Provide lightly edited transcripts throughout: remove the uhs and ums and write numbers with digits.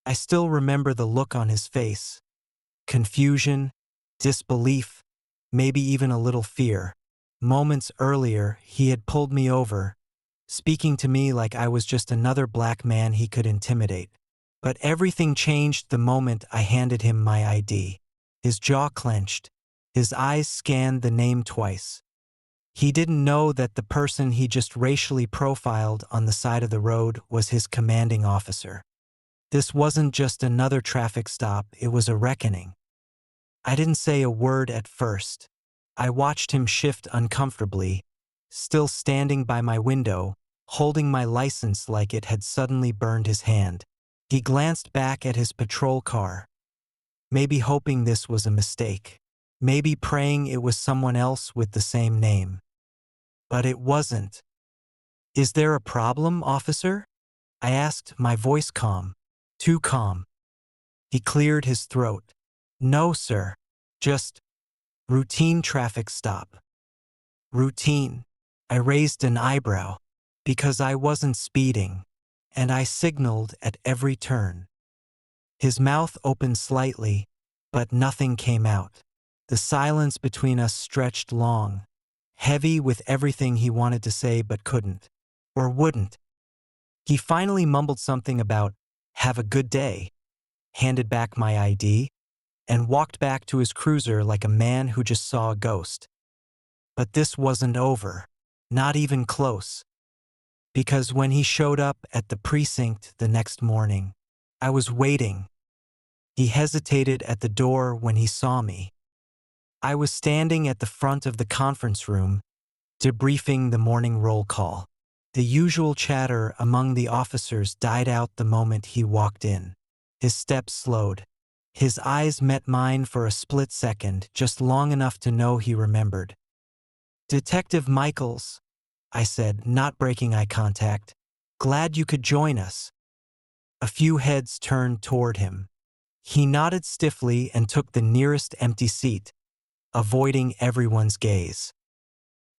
I still remember the look on his face. Confusion, disbelief, maybe even a little fear. Moments earlier, he had pulled me over, speaking to me like I was just another black man he could intimidate. But everything changed the moment I handed him my ID. His jaw clenched. His eyes scanned the name twice. He didn't know that the person he just racially profiled on the side of the road was his commanding officer. This wasn't just another traffic stop, it was a reckoning. I didn't say a word at first. I watched him shift uncomfortably, still standing by my window, holding my license like it had suddenly burned his hand. He glanced back at his patrol car, maybe hoping this was a mistake, maybe praying it was someone else with the same name. But it wasn't. "Is there a problem, officer?" I asked, my voice calm, too calm. He cleared his throat. "No, sir. Just routine traffic stop." Routine. I raised an eyebrow, because I wasn't speeding, and I signaled at every turn. His mouth opened slightly, but nothing came out. The silence between us stretched long, heavy with everything he wanted to say but couldn't, or wouldn't. He finally mumbled something about, "Have a good day," handed back my ID, and walked back to his cruiser like a man who just saw a ghost. But this wasn't over, not even close. Because when he showed up at the precinct the next morning, I was waiting. He hesitated at the door when he saw me. I was standing at the front of the conference room, debriefing the morning roll call. The usual chatter among the officers died out the moment he walked in. His steps slowed. His eyes met mine for a split second, just long enough to know he remembered. "Detective Michaels," I said, not breaking eye contact. "Glad you could join us." A few heads turned toward him. He nodded stiffly and took the nearest empty seat, avoiding everyone's gaze.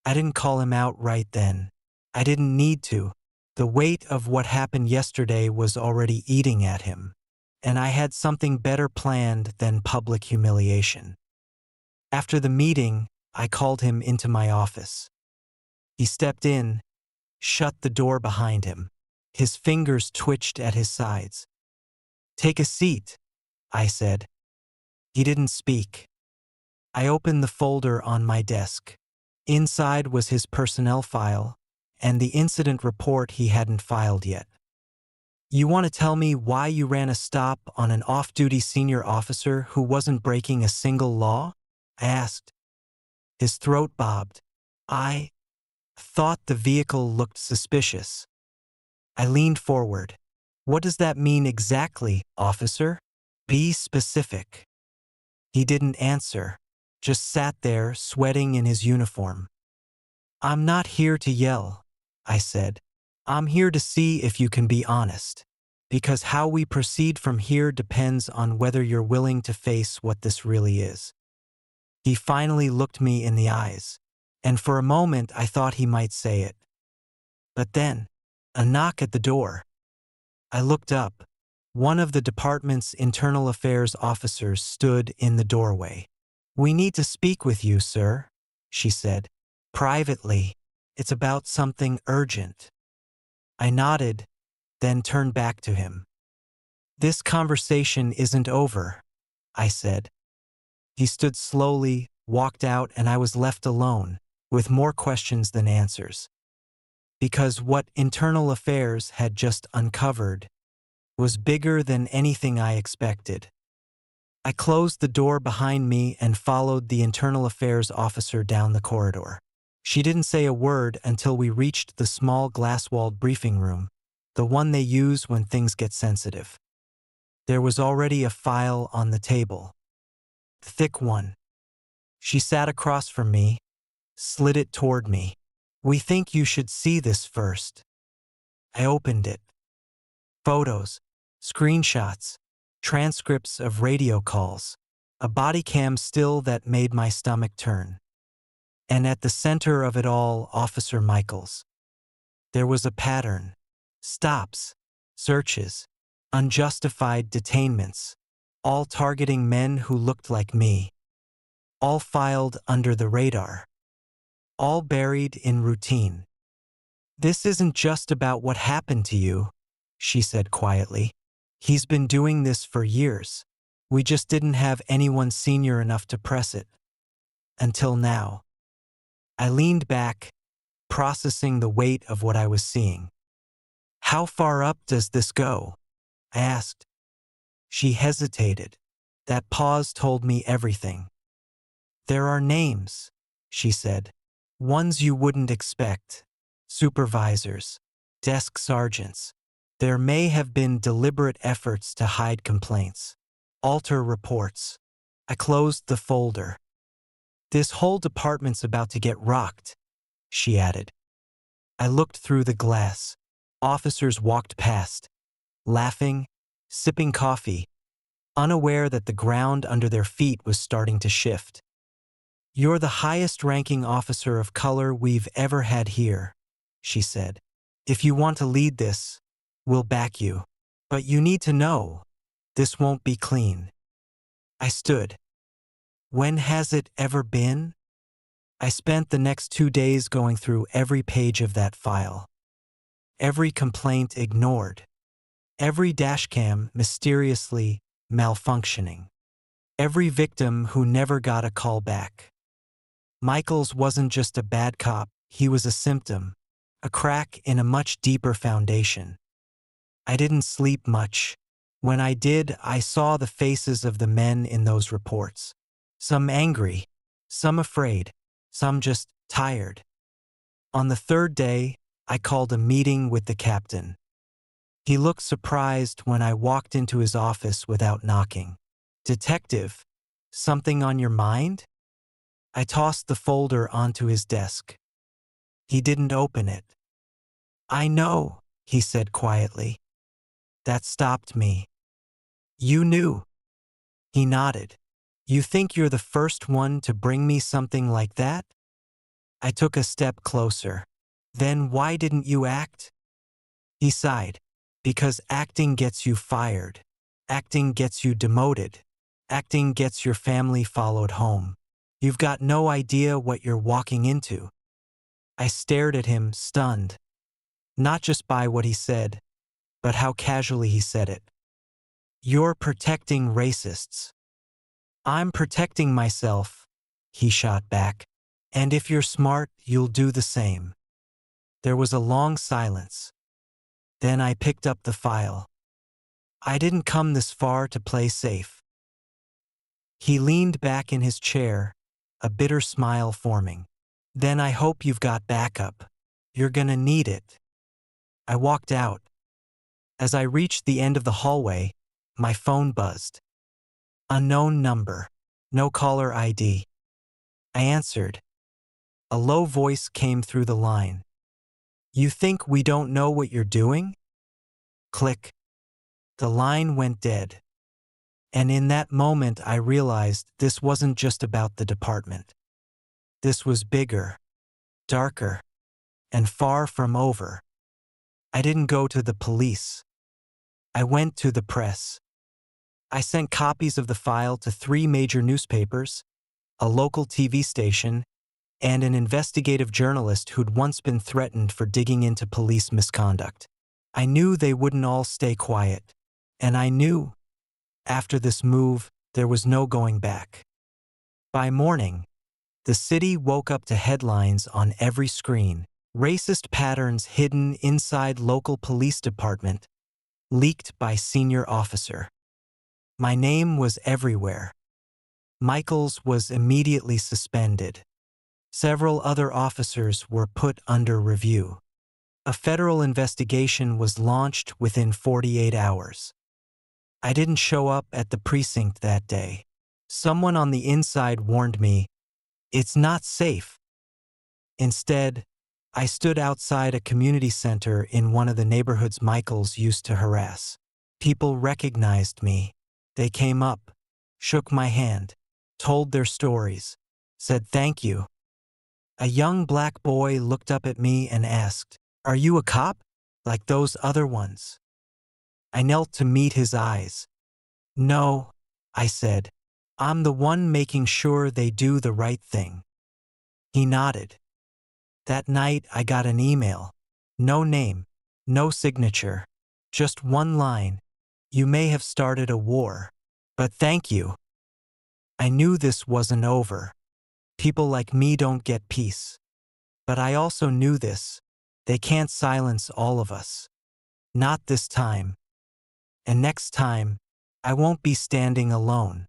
I didn't call him out right then. I didn't need to. The weight of what happened yesterday was already eating at him, and I had something better planned than public humiliation. After the meeting, I called him into my office. He stepped in, shut the door behind him. His fingers twitched at his sides. "Take a seat," I said. He didn't speak. I opened the folder on my desk. Inside was his personnel file and the incident report he hadn't filed yet. "You want to tell me why you ran a stop on an off-duty senior officer who wasn't breaking a single law?" I asked. His throat bobbed. "I thought the vehicle looked suspicious." I leaned forward. "What does that mean exactly, officer? Be specific." He didn't answer, just sat there sweating in his uniform. "I'm not here to yell," I said. "I'm here to see if you can be honest. Because how we proceed from here depends on whether you're willing to face what this really is." He finally looked me in the eyes, and for a moment I thought he might say it. But then, a knock at the door. I looked up. One of the department's internal affairs officers stood in the doorway. "We need to speak with you, sir," she said. "Privately. It's about something urgent." I nodded, then turned back to him. "This conversation isn't over," I said. He stood slowly, walked out, and I was left alone, with more questions than answers. Because what Internal Affairs had just uncovered was bigger than anything I expected. I closed the door behind me and followed the Internal Affairs officer down the corridor. She didn't say a word until we reached the small glass-walled briefing room, the one they use when things get sensitive. There was already a file on the table. Thick one. She sat across from me, slid it toward me. "We think you should see this first." I opened it. Photos, screenshots, transcripts of radio calls, a body cam still that made my stomach turn. And at the center of it all, Officer Michaels. There was a pattern. Stops, searches, unjustified detainments, all targeting men who looked like me, all filed under the radar, all buried in routine. "This isn't just about what happened to you," she said quietly. "He's been doing this for years. We just didn't have anyone senior enough to press it. Until now." I leaned back, processing the weight of what I was seeing. "How far up does this go?" I asked. She hesitated. That pause told me everything. "There are names," she said. "Ones you wouldn't expect. Supervisors, desk sergeants. There may have been deliberate efforts to hide complaints, alter reports." I closed the folder. "This whole department's about to get rocked," she added. I looked through the glass. Officers walked past, laughing, sipping coffee, unaware that the ground under their feet was starting to shift. "You're the highest-ranking officer of color we've ever had here," she said. "If you want to lead this, we'll back you. But you need to know, this won't be clean." I stood. When has it ever been? I spent the next 2 days going through every page of that file. Every complaint ignored. Every dashcam mysteriously malfunctioning. Every victim who never got a call back. Michaels wasn't just a bad cop, he was a symptom, a crack in a much deeper foundation. I didn't sleep much. When I did, I saw the faces of the men in those reports. Some angry, some afraid, some just tired. On the third day, I called a meeting with the captain. He looked surprised when I walked into his office without knocking. "Detective, something on your mind?" I tossed the folder onto his desk. He didn't open it. "I know," he said quietly. "That stopped me." "You knew?" He nodded. "You think you're the first one to bring me something like that?" I took a step closer. "Then why didn't you act?" He sighed. "Because acting gets you fired. Acting gets you demoted. Acting gets your family followed home. You've got no idea what you're walking into." I stared at him, stunned. Not just by what he said, but how casually he said it. "You're protecting racists." "I'm protecting myself," he shot back. "And if you're smart, you'll do the same." There was a long silence. Then I picked up the file. "I didn't come this far to play safe." He leaned back in his chair, a bitter smile forming. "Then I hope you've got backup. You're gonna need it." I walked out. As I reached the end of the hallway, my phone buzzed. Unknown number. No caller ID. I answered. A low voice came through the line. "You think we don't know what you're doing?" Click. The line went dead. And in that moment I realized this wasn't just about the department. This was bigger, darker, and far from over. I didn't go to the police. I went to the press. I sent copies of the file to 3 major newspapers, a local TV station, and an investigative journalist who'd once been threatened for digging into police misconduct. I knew they wouldn't all stay quiet. And I knew, after this move, there was no going back. By morning, the city woke up to headlines on every screen. Racist patterns hidden inside local police department, leaked by senior officer. My name was everywhere. Michaels was immediately suspended. Several other officers were put under review. A federal investigation was launched within 48 hours. I didn't show up at the precinct that day. Someone on the inside warned me, "It's not safe." Instead, I stood outside a community center in one of the neighborhoods Michaels used to harass. People recognized me. They came up, shook my hand, told their stories, said thank you. A young black boy looked up at me and asked, "Are you a cop? Like those other ones?" I knelt to meet his eyes. No, I said. I'm the one making sure they do the right thing. He nodded. That night I got an email. No name, no signature, just one line. You may have started a war, but thank you. I knew this wasn't over. People like me don't get peace. But I also knew this. They can't silence all of us. Not this time. And next time, I won't be standing alone.